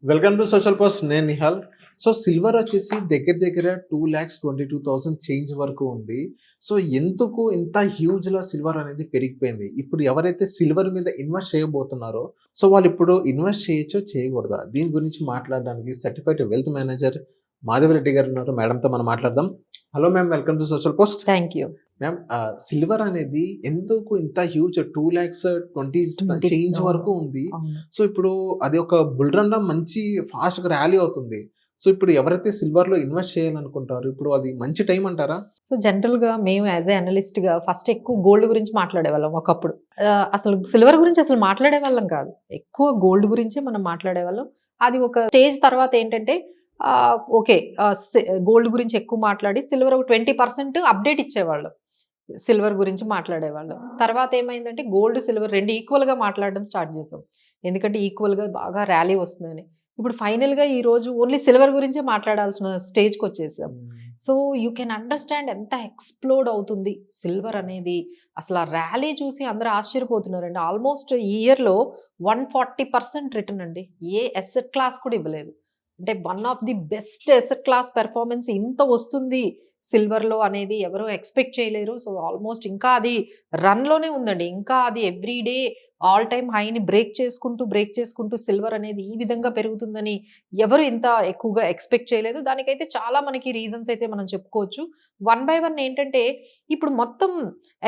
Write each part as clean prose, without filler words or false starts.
Welcome to social post. నేను Nihal. So silver వచ్చేసి దగ్గర దగ్గర 2,22,000 చేంజ్ వరకు ఉంది. సో ఎందుకు ఇంత హ్యూజ్‌లా సిల్వర్ అనేది పెరిగిపోయింది? ఇప్పుడు ఎవరైతే సిల్వర్ మీద ఇన్వెస్ట్ చేయబోతున్నారో, సో వాళ్ళు ఇప్పుడు ఇన్వెస్ట్ చేయొచ్చో, చేయకూడదా? దీని గురించి మాట్లాడడానికి సర్టిఫైడ్ వెల్త్ మేనేజర్ మాధవిరెడ్డి గారు ఉన్నారు. మేడంతో మనం మాట్లాడదాం. Hello ma'am, welcome to social post. Thank you. Ma'am, silver అనేది ఎందుకు ఇంత హ్యూజ్ 2,20,000 చేంజ్ వరకు ఉంది? సో ఇప్పుడు అది ఒక బుల్ రన్‌లో మంచి ఫాస్ట్‌గా ర్యాలీ అవుతుంది. సో ఇప్పుడు ఎవరైతే సిల్వర్‌లో ఇన్వెస్ట్ చేయాలనుకుంటారో ఇప్పుడు అది మంచి టైం అంటారా? సో జనరల్‌గా మేము యాజ్ ఎ అనలిస్ట్‌గా ఫస్ట్ ఎక్కువ గోల్డ్ గురించి మాట్లాడేవాళ్ళం ఒకప్పుడు. అసలు సిల్వర్ గురించి అసలు మాట్లాడేవాళ్ళం కాదు. ఎక్కువ గోల్డ్ గురించే మనం మాట్లాడేవాళ్ళం. అది ఒక స్టేజ్ తర్వాత ఏంటంటే ఓకే, గోల్డ్ గురించి ఎక్కువ మాట్లాడి సిల్వర్ ఒక 20% అప్డేట్ ఇచ్చేవాళ్ళం. సిల్వర్ గురించి మాట్లాడేవాళ్ళం. తర్వాత ఏమైందంటే గోల్డ్, సిల్వర్ 2 ఈక్వల్‌గా మాట్లాడడం స్టార్ట్ చేసాం. ఎందుకంటే ఈక్వల్‌గా బాగా ర్యాలీ వస్తుందని. ఇప్పుడు ఫైనల్‌గా ఈరోజు ఓన్లీ సిల్వర్ గురించే మాట్లాడాల్సిన స్టేజ్‌కి వచ్చేసాం. సో యూ కెన్ అండర్స్టాండ్ ఎంత ఎక్స్‌ప్లోడ్ అవుతుంది సిల్వర్ అనేది. అసలు ఆ ర్యాలీ చూసి అందరూ ఆశ్చర్యపోతున్నారండి. ఆల్మోస్ట్ ఈ ఇయర్‌లో 140% రిటర్న్ అండి. ఏ అసెట్ క్లాస్ కూడా ఇవ్వలేదు. అంటే one of the best asset class performance ఇంత వస్తుంది సిల్వర్‌లో అనేది ఎవరు ఎక్స్‌పెక్ట్ చేయలేరు. సో ఆల్మోస్ట్ ఇంకా అది రన్‌లోనే ఉందండి. ఇంకా అది ఎవ్రీ డే ఆల్ టైమ్ హైని బ్రేక్ చేసుకుంటూ సిల్వర్ అనేది ఈ విధంగా పెరుగుతుందని ఎవరు ఇంత ఎక్కువగా ఎక్స్‌పెక్ట్ చేయలేదు. దానికైతే చాలా మనకి రీజన్స్ అయితే మనం చెప్పుకోవచ్చు. వన్ బై వన్ ఏంటంటే ఇప్పుడు మొత్తం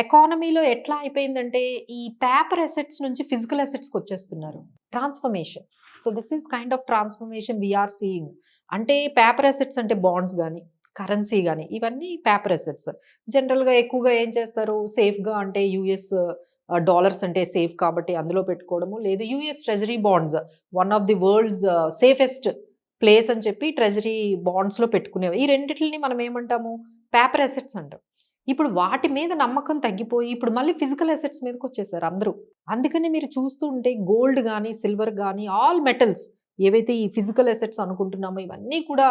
ఎకానమీలో ఎట్లా అయిపోయిందంటే ఈ పేపర్ అసెట్స్ నుంచి ఫిజికల్ అసెట్స్‌కి వచ్చేస్తున్నారు. Transformation. So this is kind of transformation we are seeing. అంటే పేపర్ అసెట్స్ అంటే బాండ్స్ గాని, కరెన్సీ గాని ఇవన్నీ పేపర్ అసెట్స్. జనరల్‌గా ఎక్కువగా ఏం చేస్తారు, సేఫ్‌గా అంటే యూఎస్ డాలర్స్ అంటే సేఫ్ కాబట్టి అందులో పెట్టుకోవడము. లేదు US treasury bonds, one of the world's safest place అని చెప్పి ట్రెజరీ బాండ్స్‌లో పెట్టుకునేవి. ఈ రెండిటిని మనం ఏమంటాము, పేపర్ అసెట్స్ అంటాం. ఇప్పుడు వాటి మీద నమ్మకం తగ్గిపోయి ఇప్పుడు మళ్ళీ ఫిజికల్ అసెట్స్ మీదకొచ్చేసారు అందరూ. అందుకని మీరు చూస్తూ ఉంటే గోల్డ్ గానీ, సిల్వర్ గానీ, ఆల్ మెటల్స్ ఏవైతే ఈ ఫిజికల్ అసెట్స్ అనుకుంటున్నామో ఇవన్నీ కూడా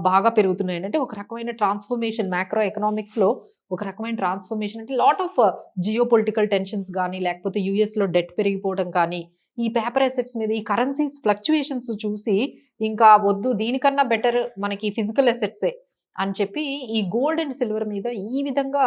బాగా పెరుగుతున్నాయి. అంటే ఒక రకమైన ట్రాన్స్‌ఫర్మేషన్ మ్యాక్రో ఎకనామిక్స్‌లో ఒక రకమైన ట్రాన్స్‌ఫర్మేషన్ అంటే లాట్ ఆఫ్ జియోపొలిటికల్ టెన్షన్స్ గానీ, లేకపోతే యూఎస్‌లో డెట్ పెరిగిపోవడం కానీ, ఈ పేపర్ అసెట్స్ మీద ఈ కరెన్సీస్ ఫ్లక్చుయేషన్స్ చూసి ఇంకా వద్దు, దీనికన్నా బెటర్ మనకి ఫిజికల్ అసెట్సే అని చెప్పి ఈ గోల్డ్ అండ్ సిల్వర్ మీద ఈ విధంగా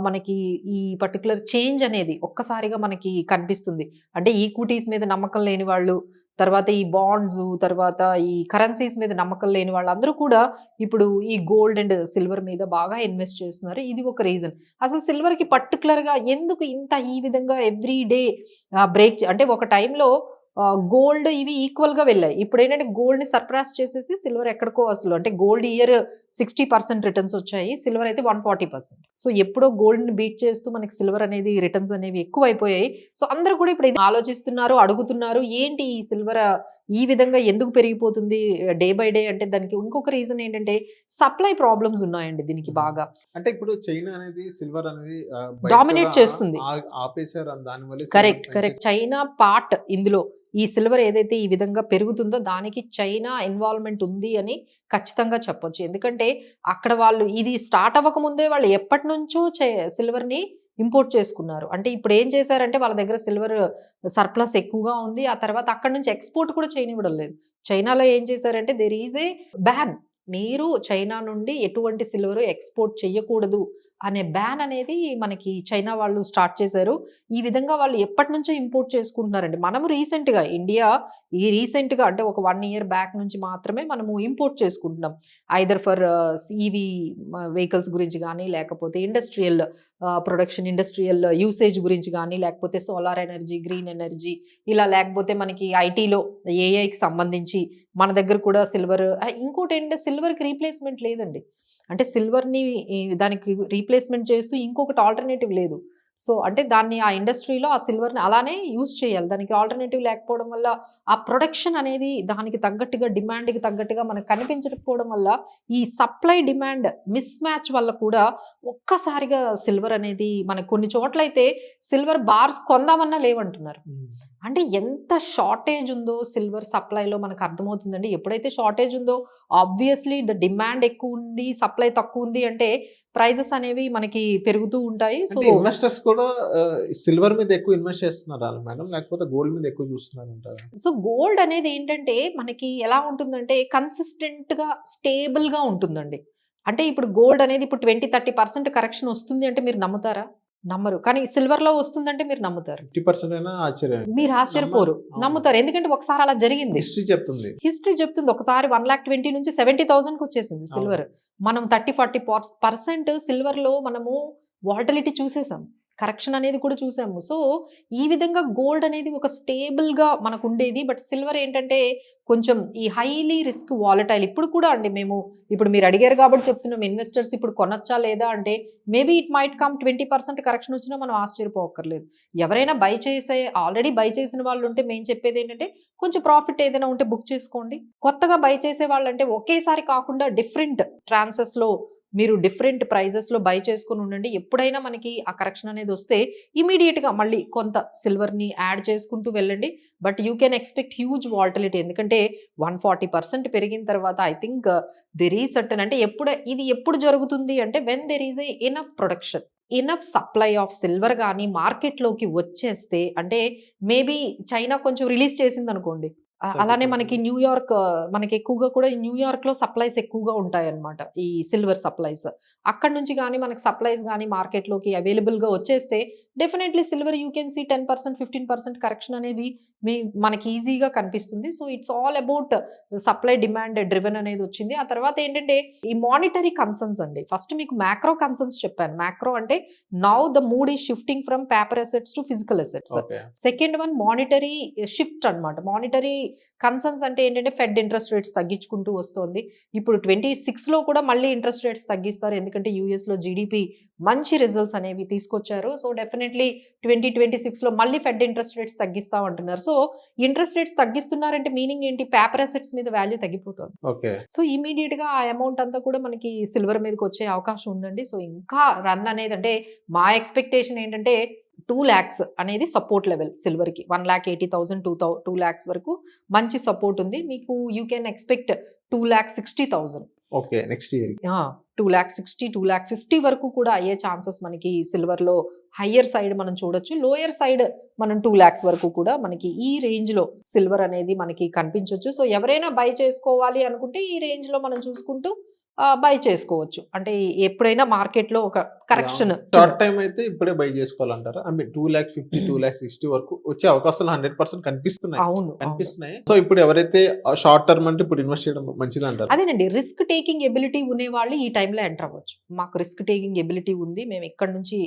మనకి ఈ పర్టిక్యులర్ చేంజ్ అనేది ఒక్కసారిగా మనకి కనిపిస్తుంది. అంటే ఈక్విటీస్ మీద నమ్మకం లేని వాళ్ళు, తర్వాత ఈ బాండ్స్, తర్వాత ఈ కరెన్సీస్ మీద నమ్మకం లేని వాళ్ళందరూ కూడా ఇప్పుడు ఈ గోల్డ్ అండ్ సిల్వర్ మీద బాగా ఇన్వెస్ట్ చేస్తున్నారు. ఇది ఒక రీజన్. అసలు సిల్వర్‌కి పర్టిక్యులర్‌గా ఎందుకు ఇంత ఈ విధంగా ఎవ్రీ డే అంటే ఒక టైంలో గోల్డ్ ఇవి ఈక్వల్‌గా వెళ్ళాయి. ఇప్పుడేంటంటే గోల్డ్‌ని సర్పాస్ చేసేసి సిల్వర్ ఎక్కడికో అసలు అంటే గోల్డ్ ఇయర్ 60% రిటర్న్స్ వచ్చాయి. సిల్వర్ అయితే 140%. సో ఎప్పుడో గోల్డ్‌ని బీట్ చేస్తూ మనకి సిల్వర్ అనేది రిటర్న్స్ అనేవి ఎక్కువైపోయాయి. సో అందరూ కూడా ఇప్పుడు ఇది ఆలోచిస్తున్నారు, అడుగుతున్నారు. ఏంటి ఈ సిల్వర్ ఈ విధంగా ఎందుకు పెరిగిపోతుంది డే బై డే అంటే దానికి ఇంకొక రీజన్ ఏంటంటే సప్లై ప్రాబ్లమ్స్ ఉన్నాయండి దీనికి బాగా. అంటే ఇప్పుడు చైనా అనేది సిల్వర్ అనేది డామినేట్ చేస్తుంది. ఆపేశారు దానివల్ల. కరెక్ట్. చైనా పార్ట్ ఇందులో ఈ సిల్వర్ ఏదైతే ఈ విధంగా పెరుగుతుందో దానికి చైనా ఇన్వాల్వ్‌మెంట్ ఉంది అని ఖచ్చితంగా చెప్పొచ్చు. ఎందుకంటే అక్కడ వాళ్ళు ఇది స్టార్ట్ అవ్వకముందే వాళ్ళు ఎప్పటినుంచో సిల్వర్‌ని ఇంపోర్ట్ చేసుకున్నారు. అంటే ఇప్పుడు ఏం చేశారంటే వాళ్ళ దగ్గర సిల్వర్ సర్ప్లస్ ఎక్కువగా ఉంది. ఆ తర్వాత అక్కడి నుంచి ఎక్స్‌పోర్ట్ కూడా చేయనివ్వడం లేదు. చైనాలో ఏం చేశారంటే దేర్ ఈజ్ ఏ బ్యాన్. మీరు చైనా నుండి ఎటువంటి సిల్వర్ ఎక్స్‌పోర్ట్ చేయకూడదు అనే బ్యాన్ అనేది మనకి చైనా వాళ్ళు స్టార్ట్ చేశారు. ఈ విధంగా వాళ్ళు ఎప్పటినుంచో ఇంపోర్ట్ చేసుకుంటున్నారండి. మనము రీసెంట్‌గా రీసెంట్‌గా అంటే ఒక 1 ఇయర్ బ్యాక్ నుంచి మాత్రమే మనము ఇంపోర్ట్ చేసుకుంటున్నాం. ఐదర్ ఫర్ ఈవీ వెహికల్స్ గురించి గానీ, లేకపోతే ఇండస్ట్రియల్ ఇండస్ట్రియల్ యూసేజ్ గురించి గానీ, లేకపోతే సోలార్ ఎనర్జీ, గ్రీన్ ఎనర్జీ ఇలా లేకపోతే మనకి ఐటీలో ఏఐకి సంబంధించి మన దగ్గర కూడా సిల్వర్ ఇంకోటేంటంటే సిల్వర్‌కి రీప్లేస్‌మెంట్ లేదండి. అంటే సిల్వర్‌ని దానికి రీప్లేస్‌మెంట్ చేస్తూ ఇంకొకటి ఆల్టర్‌నేటివ్ లేదు. సో, అంటే దాన్ని ఆ ఇండస్ట్రీలో ఆ సిల్వర్‌ని అలానే యూజ్ చేయాలి. దానికి ఆల్టర్‌నేటివ్ లేకపోవడం వల్ల ఆ ప్రొడక్షన్ అనేది దానికి తగ్గట్టుగా డిమాండ్‌కి తగ్గట్టుగా మనకు కనిపించకపోవడం వల్ల ఈ సప్లై డిమాండ్ మిస్ మ్యాచ్ వల్ల కూడా ఒక్కసారిగా సిల్వర్ అనేది మనకు కొన్ని చోట్లయితే సిల్వర్ బార్స్ కొందామన్నా లేవంటున్నారు. అంటే ఎంత షార్టేజ్ ఉందో సిల్వర్ సప్లైలో మనకు అర్థమవుతుందండి. ఎప్పుడైతే షార్టేజ్ ఉందో ఆబ్వియస్లీ ద డిమాండ్ ఎక్కువ ఉంది, సప్లై తక్కువ ఉంది అంటే ప్రైజెస్ అనేవి మనకి పెరుగుతూ ఉంటాయి. సో అంటే ఇన్వెస్టర్స్ కూడా సిల్వర్ మీద ఎక్కువ ఇన్వెస్ట్ చేస్తున్నారా మేడం? లేకపోతే గోల్డ్ మీద ఎక్కువ చూస్తున్నారంటారా? గోల్డ్ అనేది ఏంటంటే మనకి ఎలా ఉంటుందంటే కన్సిస్టెంట్‌గా, స్టేబుల్‌గా ఉంటుందండి. అంటే ఇప్పుడు గోల్డ్ అనేది ఇప్పుడు 20-30% కరెక్షన్ వస్తుంది అంటే మీరు నమ్ముతారా? నమ్మరు. కానీ సిల్వర్‌లో వస్తుందంటే మీరు నమ్ముతారు. 50% అయినా ఆశ్చర్యం. మీరు ఆశ్చర్యపోరు. అవును. నమ్ముతారు. ఎందుకంటే ఒకసారి అలా జరిగింది. హిస్టరీ చెప్తుంది. హిస్టరీ చెప్తుంది. ఒకసారి 1,20,000 నుంచి 70,000కి వచ్చేసింది సిల్వర్. మనం 30-40% సిల్వర్‌లో మనము వాలటిలిటీ చూసేసాం. కరెక్షన్ అనేది కూడా చూసాము. సో, ఈ విధంగా గోల్డ్ అనేది ఒక స్టేబుల్‌గా మనకుండేది. బట్ సిల్వర్ ఏంటంటే కొంచెం ఈ హైలీ రిస్క్ వాలటైల్. ఇప్పుడు కూడా అండి మేము ఇప్పుడు మీరు అడిగారు కాబట్టి చెప్తున్నాం ఇన్వెస్టర్స్ ఇప్పుడు కొనొచ్చా లేదా అంటే maybe it might come 20% correction వచ్చినా మనం ఆశ్చర్యపోక్కర్లేదు. ఎవరైనా ఆల్రెడీ బై చేసిన వాళ్ళు ఉంటే మేము చెప్పేది ఏంటంటే కొంచెం ప్రాఫిట్ ఏదైనా ఉంటే బుక్ చేసుకోండి. కొత్తగా బై చేసే వాళ్ళంటే ఒకేసారి కాకుండా డిఫరెంట్ ట్రాన్సెస్‌లో మీరు డిఫరెంట్ ప్రైజెస్‌లో బై చేసుకొని ఉండండి. ఎప్పుడైనా మనకి ఆ కరెక్షన్ అనేది వస్తే ఇమ్మీడియేట్‌గా మళ్ళీ కొంత సిల్వర్‌ని యాడ్ చేసుకుంటూ వెళ్ళండి. But you can expect huge volatility. ఎందుకంటే 140% పెరిగిన తర్వాత I think there is certain అంటే ఇది ఎప్పుడు జరుగుతుంది అంటే when there is enough production. Enough supply of silver గాని మార్కెట్‌లోకి వచ్చేస్తే అంటే మేబీ చైనా కొంచెం రిలీజ్ చేసిందనుకోండి. అలానే మనకి న్యూయార్క్ మనకి ఎక్కువగా కూడా న్యూయార్క్‌లో సప్లైస్ ఎక్కువగా ఉంటాయన్నమాట. ఈ సిల్వర్ సప్లైస్. అక్కడి నుంచి గాని మనకి సప్లైస్ గాని మార్కెట్‌లోకి అవైలబుల్‌గా వచ్చేస్తే definitely silver you can see 10%, 15% correction అనేది మనకి ఈజీగా కనిపిస్తుంది. So, it's all about supply demand driven అనేది వచ్చింది. ఆ తర్వాత ఏంటంటే ఈ మానిటరీ కన్సర్న్స్ అండి. ఫస్ట్ మీకు మ్యాక్రో కన్సర్న్స్ చెప్పాను. మ్యాక్రో అంటే now the mood is shifting from paper assets to physical assets. Okay. Second one monetary shift అన్నమాట. మానిటరీ కన్సర్న్స్ అంటే ఏంటంటే ఫెడ్ ఇంట్రెస్ట్ రేట్స్ తగ్గించుకుంటూ వస్తోంది. ఇప్పుడు 26లో కూడా మళ్ళీ ఇంట్రెస్ట్ రేట్స్ తగ్గిస్తారు. ఎందుకంటే యూఎస్‌లో జీడీపీ మంచి రిజల్ట్స్ అనేవి తీసుకొచ్చారు. సో, డెఫినెట్‌లీ 2026లో మళ్ళీ ఫెడ్ ఇంట్రెస్ట్ రేట్స్ తగ్గిస్తాం అంటున్నారు. సో, ఇంట్రెస్ట్ రేట్స్ తగ్గిస్తున్నారంటే మీనింగ్ ఏంటి? పేపర్ అసెట్స్ మీద వాల్యూ తగ్గిపోతుంది. ఓకే. సో, ఇమ్మీడియేట్‌గా ఆ అమౌంట్ అంతా కూడా మనకి సిల్వర్ మీదకి వచ్చే అవకాశం ఉందండి. సో, ఇంకా రన్ అనేది అంటే మా ఎక్స్‌పెక్టేషన్ ఏంటంటే 2 లాక్స్ అనేది సపోర్ట్ లెవెల్ సిల్వర్‌కి. 1,80,000 2 లాక్స్ వరకు మంచి సపోర్ట్ ఉంది. మీకు you can expect 2,60,000. Okay. Next year. 2,60,000, 2,50,000 వరకు కూడా అయ్యే ఛాన్సెస్ మనకి సిల్వర్‌లో హయ్యర్ సైడ్ మనం చూడొచ్చు. లోయర్ సైడ్ మనం 2 లాక్స్ వరకు కూడా మనకి ఈ రేంజ్‌లో సిల్వర్ అనేది మనకి కనిపించొచ్చు. సో, ఎవరైనా బై చేసుకోవాలి అనుకుంటే ఈ రేంజ్‌లో మనం చూసుకుంటూ బై చేసుకోవచ్చు. అంటే ఎప్పుడైనా మార్కెట్‌లో ఒక కరెక్షన్ షార్ట్ టైమ్ అయితే ఇప్పుడే బై చేసుకోవాలంటారా? ఐ మీన్ 2,50,000, 2,60,000 వరకు వచ్చే అవకాశాలు 100% కనిపిస్తున్నాయి. అవును. కనిపిస్తున్నాయి. సో, ఇప్పుడు ఎవరైతే షార్ట్ టర్మ్ అంటే ఇప్పుడు ఇన్వెస్ట్ చేయడం మంచిదంటారా? అదేనండి. రిస్క్ టేకింగ్ ఎబిలిటీ ఉన్నవాళ్ళు ఈ టైంలో ఎంటర్ అవ్వచ్చు. మాకు రిస్క్ టేకింగ్ ఎబిలిటీ ఉంది. మేము ఇక్కడి నుంచి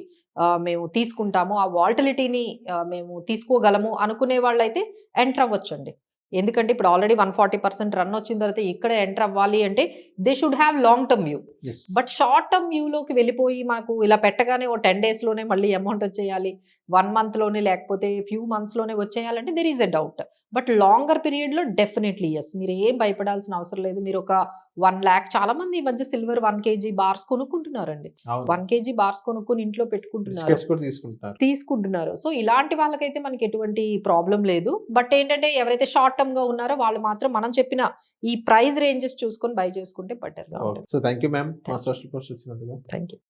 మేము తీసుకుంటాము. ఆ వాలటిలిటీని మేము తీసుకోగలము అనుకునే వాళ్ళైతే ఎంటర్ అవ్వచ్చండి. ఎందుకంటే ఇప్పుడు ఆల్రెడీ 140% రన్ వచ్చిన తర్వాత ఇక్కడే ఎంటర్ అవ్వాలి అంటే they should have long term view. Yes. But short term వ్యూలోకి వెళ్ళిపోయి మనకు ఇలా పెట్టగానే ఓ 10 డేస్‌లోనే మళ్ళీ అమౌంట్ వచ్చేయాలి. 1 మంత్‌లోనే లేకపోతే ఫ్యూ మంత్స్‌లోనే వచ్చేయాలంటే there is a doubt. But longer పీరియడ్‌లో డెఫినెట్‌లీ యెస్. మీరు ఏం భయపడాల్సిన అవసరం లేదు. మీరు ఒక 1,00,000 చాలా మంది ఈ మధ్య సిల్వర్ 1 కేజీ బార్స్ కొనుక్కుంటున్నారండి. అవును. 1 కేజీ బార్స్ కొనుక్కొని ఇంట్లో పెట్టుకుంటున్నారు. బిస్కెట్స్ కూడా తీసుకుంటారు. సో, ఇలాంటి వాళ్ళకైతే మనకి ఎటువంటి ప్రాబ్లమ్ లేదు. బట్ ఏంటంటే ఎవరైతే షార్ట్ టర్మ్‌గా ఉన్నారో వాళ్ళు మాత్రం మనం చెప్పిన ఈ ప్రైస్ రేంజెస్ చూసుకొని బై చేసుకుంటే బెటర్‌గా ఉంటుంది. So, thank you ma'am. మా సోషల్ పోస్ట్ వచ్చినందుకు. Thank you.